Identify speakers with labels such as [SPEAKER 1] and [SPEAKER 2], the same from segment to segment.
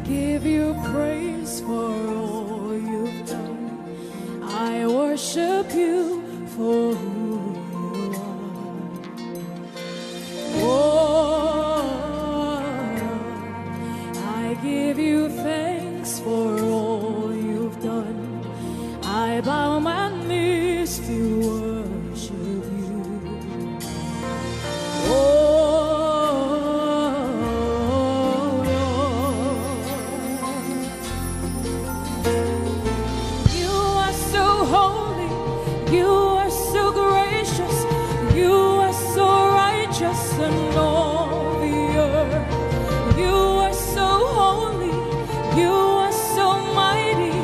[SPEAKER 1] Give you praise for all you've done. I worship you for who you are. Oh, I give you thanks for all you've done. I bow my knees to worship you. You are so gracious, you are so righteous in all the earth. You are so holy, you are so mighty,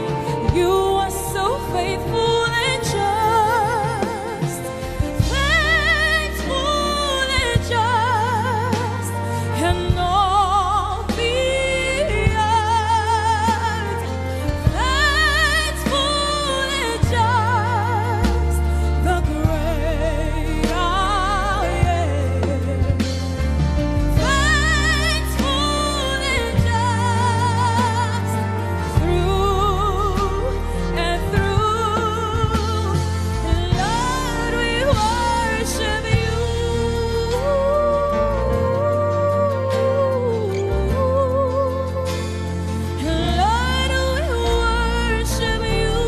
[SPEAKER 1] you are so faithful and just, faithful and just, and all the earth, faithful and just. The great I am, faithful and just, through and through. Lord, we worship you. Lord, we worship you.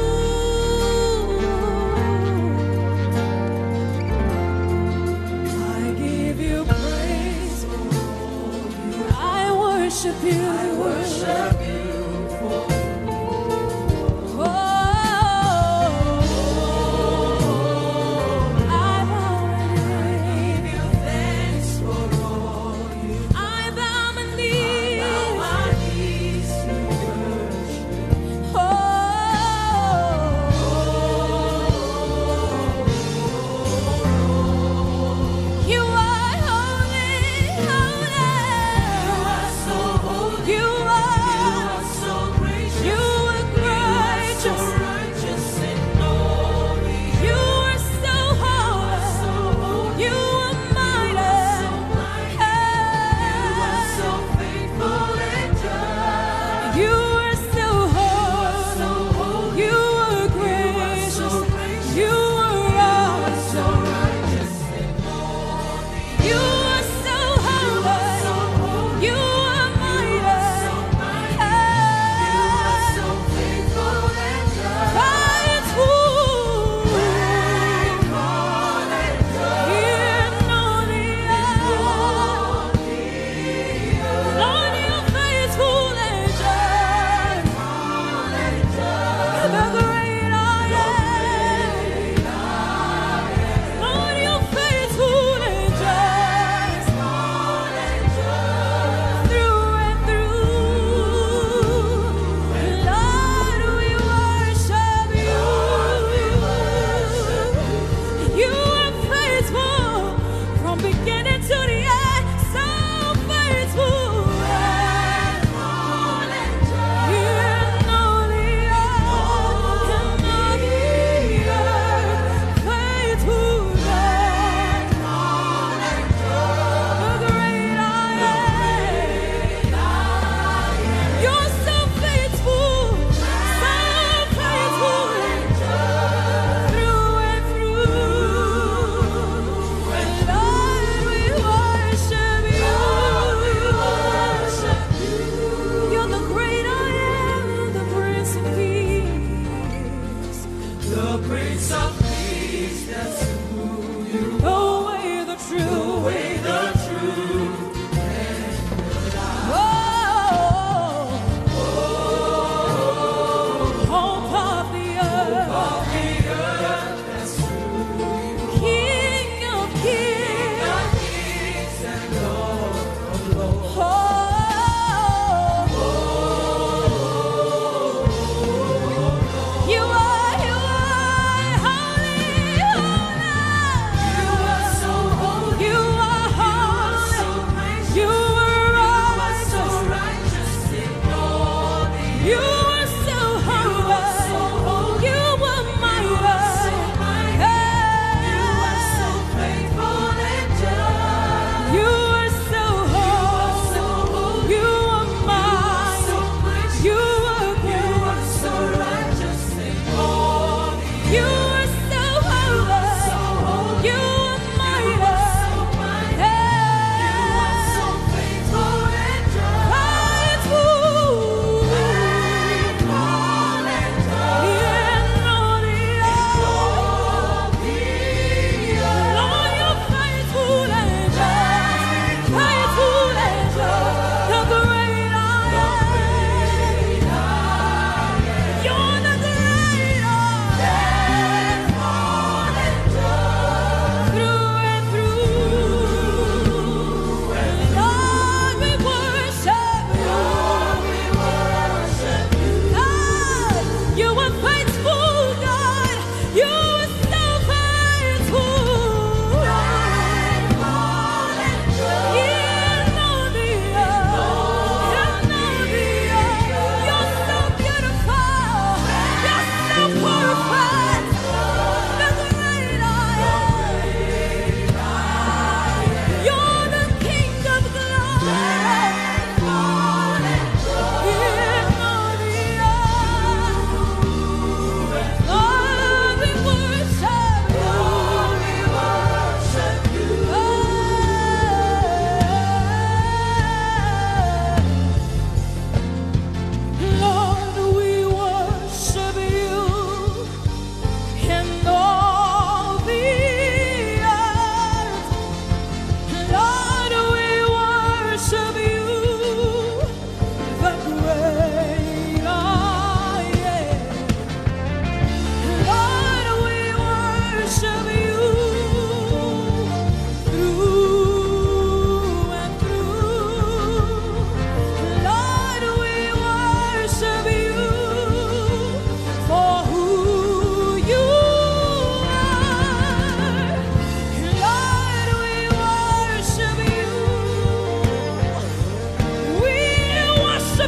[SPEAKER 1] I give you praise for all you. I worship you. I worship you for. Oh, I give you thanks for all you. I bow my knees to worship. Oh, you are holy, holy. You are so holy. You are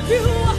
[SPEAKER 1] You are